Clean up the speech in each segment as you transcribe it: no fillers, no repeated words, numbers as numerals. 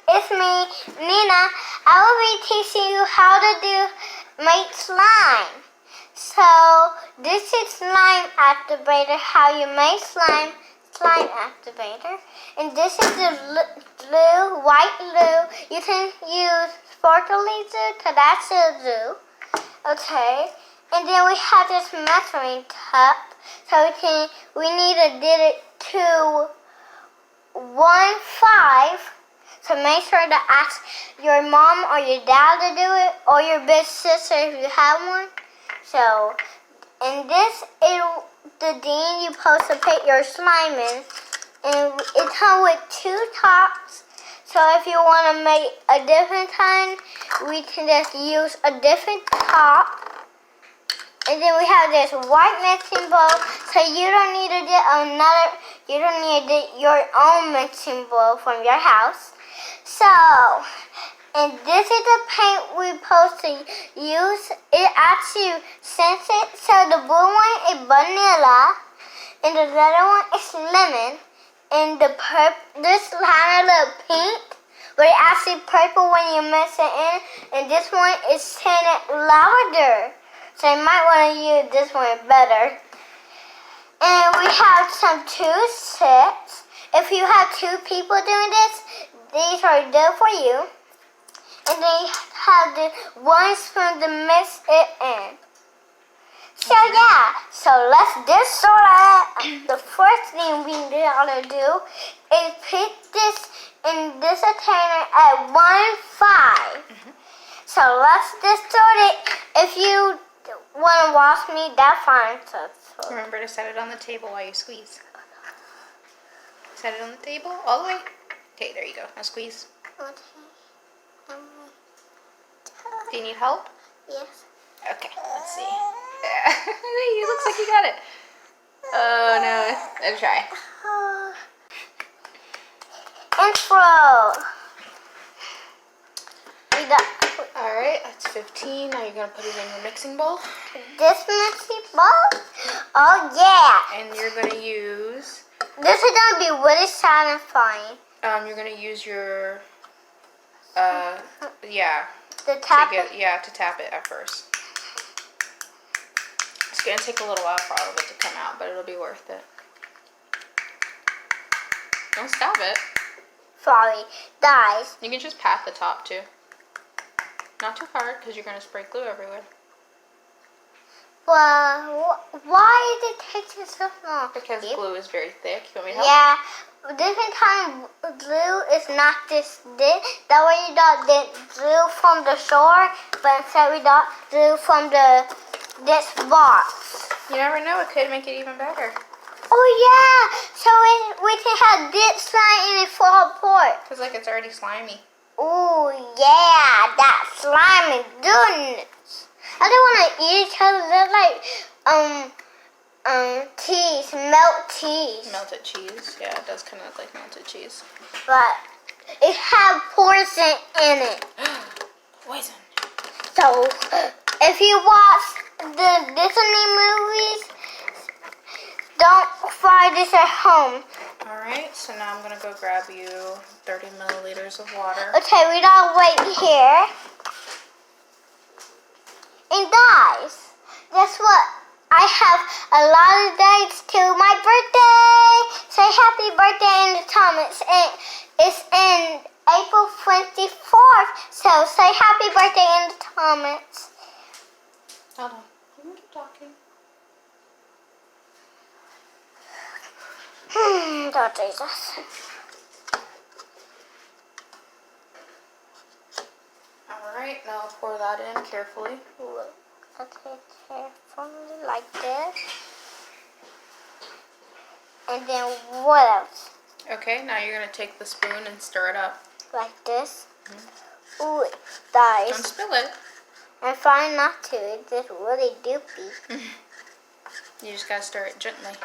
it's me, Nina. I will be teaching you how to make slime. So this is slime activator, how you make slime activator. And this is the glue, white glue. You can use sparkly glue, because that's the glue. Okay. And then we have this measuring cup. So we need to get it to 1.5. So make sure to ask your mom or your dad to do it, or your big sister if you have one. So, and this is the thing you're supposed to put your slime in. And it comes with 2 tops. So if you want to make a different kind, we can just use a different top. And then we have this white mixing bowl. So you don't need to get you don't need to get your own mixing bowl from your house. So, and this is the paint we're supposed to use. It actually scents it. So the blue one is vanilla, and the other one is lemon, and the this kind of little pink, but it's actually purple when you mix it in. And this one is scented lavender, so you might want to use this one better. And we have some 2 sets. If you have 2 people doing this, these are good for you. And then you have the one spoon to mix it in. So yeah, so let's get started. The first thing we gotta do is put this in this container at 1.5. So let's get started. If you want to watch me, that's fine. So remember to set it on the table while you squeeze. Set it on the table all the way. Okay, there you go. Now squeeze. Okay. Do you need help? Yes. Okay, let's see. It looks like you got it. Oh no, let's try. Intro. Alright, that's 15. Now you're going to put it in your mixing bowl. This mixing bowl? Oh yeah. And you're going to use... This is going to be really satisfying. You're going to use your... yeah. To tap it? Yeah, to tap it at first. It's going to take a little while for all of it to come out, but it'll be worth it. Don't stop it. Sorry, guys. You can just pat the top too. Not too hard, because you're going to spray glue everywhere. Well, why is it taking so long? Because glue is very thick. You want me to help? Yeah, different kind of glue is not this thick. That way you got the glue from the store, but instead we got glue from this box. You never know. It could make it even better. Oh yeah, so we can have this slime and it fall apart. Because like it's already slimy. Oh yeah, that slime is goodness. I don't want to eat it because it looks like cheese, Melted cheese. Yeah, it does kind of look like melted cheese. But it has poison in it. Poison. So if you watch the Disney movies, don't fry this at home. Alright, so now I'm going to go grab you 30 milliliters of water. Okay, we gotta wait here. And guys, guess what? I have a lot of dates to my birthday. Say happy birthday in the comments. And it's in April 24th. So say happy birthday in the comments. Hold on. You can keep talking. Lord Jesus. Alright, now I'll pour that in carefully. Okay, carefully like this. And then what else? Okay, now you're going to take the spoon and stir it up. Like this. Ooh, guys. Don't spill it. I'm trying not to. It's just really doopy. You just got to stir it gently.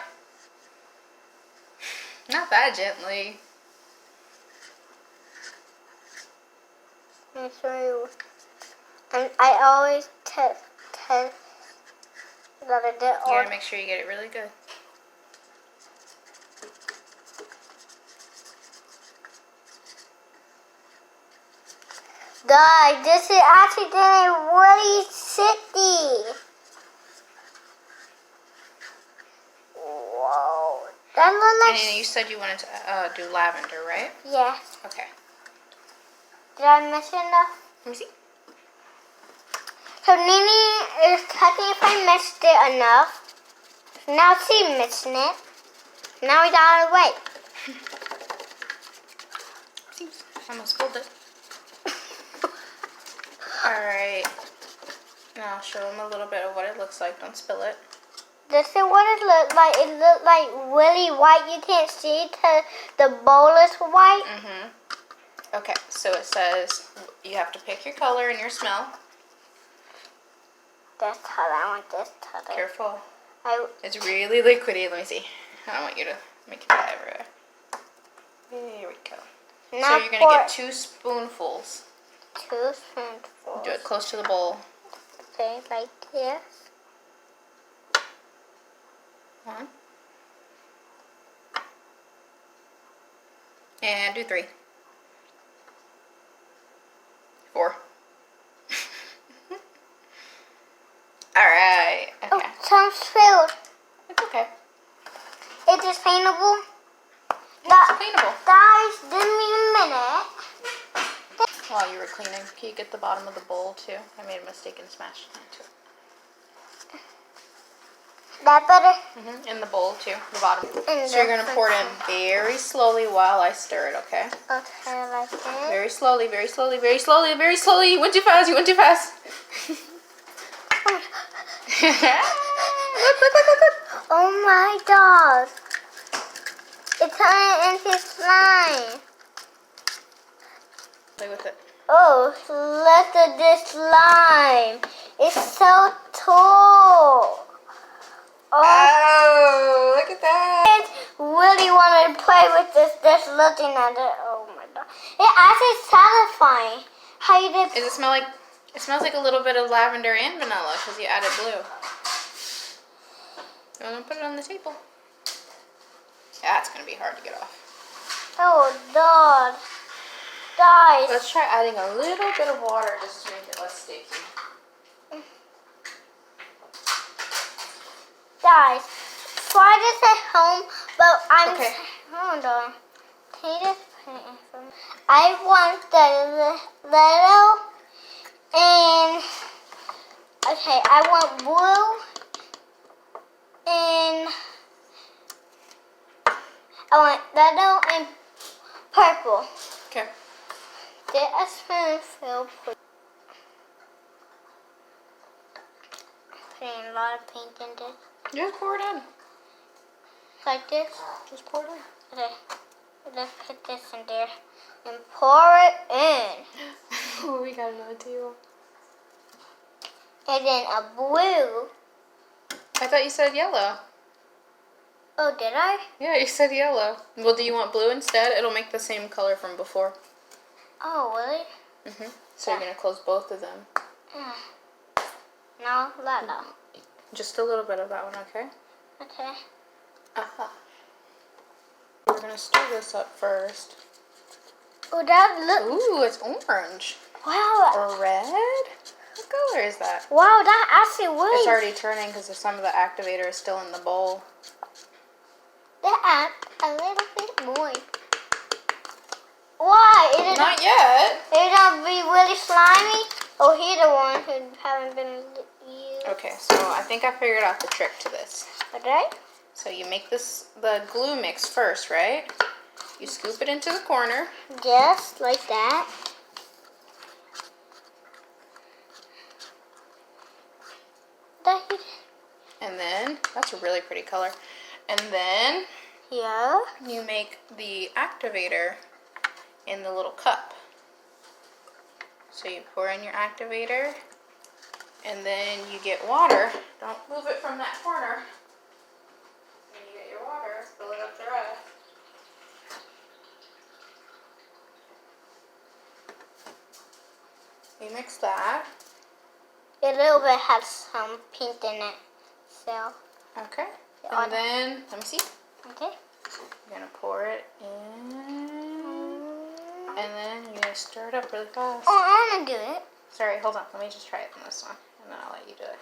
Not that gently. I'm sorry. And I always test that I did all. You gotta make sure you get it really good. Guys, this is actually getting really sticky. Whoa. That looks like... And you said you wanted to do lavender, right? Yes. Okay. Did I miss enough? Let me see. So Nini is checking if I missed it enough. Now she's missing it. Now we gotta wait. Seems I almost spilled it. Alright. Now I'll show them a little bit of what it looks like. Don't spill it. This is what it looked like. It looked like really white. You can't see because the bowl is white. Mm-hmm. Okay, so it says you have to pick your color and your smell. This color. I want this color. Careful. It's really liquidy. Let me see. I don't want you to make it fly everywhere. There we go. Now so you're going to get 2 spoonfuls. 2 spoonfuls. Do it close to the bowl. Okay, like this. 1. And do 3. 4. Alright. Okay. Oh, some spilled. It's okay. Is this paintable? It's cleanable. Guys, give me a minute. While you were cleaning, can you get the bottom of the bowl too? I made a mistake and smashed it into it. That better? Mm-hmm. In the bowl too, the bottom. And So you're going to pour it in very slowly while I stir it, okay? Okay, like this. Very slowly, very slowly, very slowly, very slowly. You went too fast, you went too fast. Look. Oh my God. It's turning into slime. Play with it. Oh, look at this slime. It's so tall. Oh, look at that. I really wanted to play with this just looking at it. Oh my God. It's actually satisfying. How you did... Does it smell like... It smells like a little bit of lavender and vanilla because you added blue. You want to put it on the table? Yeah, it's going to be hard to get off. Oh, God. Guys. Let's try adding a little bit of water just to make it less sticky. Guys, try this at home, but I'm... Okay. Hold on. Can you just put it in for me? I want the little and... Okay, I want blue and... I want little and purple. Okay. Get a spoonful, please. Putting a lot of paint in this. Just pour it in. Like this. Just pour it in. Okay. Let's put this in there and pour it in. Oh, we got another table. And then a blue. I thought you said yellow. Oh, did I? Yeah, you said yellow. Well, do you want blue instead? It'll make the same color from before. Oh, really? Mm-hmm. So you're going to close both of them. No, yellow. Just a little bit of that one, okay? Okay. Uh-huh. We're going to stir this up first. Oh, that look. Ooh, it's orange. Wow. Or red? What color is that? Wow, that actually works. It's already turning because some of the activator is still in the bowl. That a little bit more. Why? Is it Not yet. gonna be really slimy? Oh, he's the one who haven't been used. Okay, so I think I figured out the trick to this. Okay. So you make the glue mix first, right? You scoop it into the corner. Just like that. And then, that's a really pretty color. And then Yeah. you make the activator in the little cup. So you pour in your activator, and then you get water. Don't move it from that corner. Then you get your water, fill it up the rest. You mix that. A little bit has some pink in it. So, Okay. Yeah. And then, let me see. okay. You're gonna pour it in. And then you're gonna stir it up really fast. Oh, I want to do it. Sorry, hold on. Let me just try it on this one, and then I'll let you do it.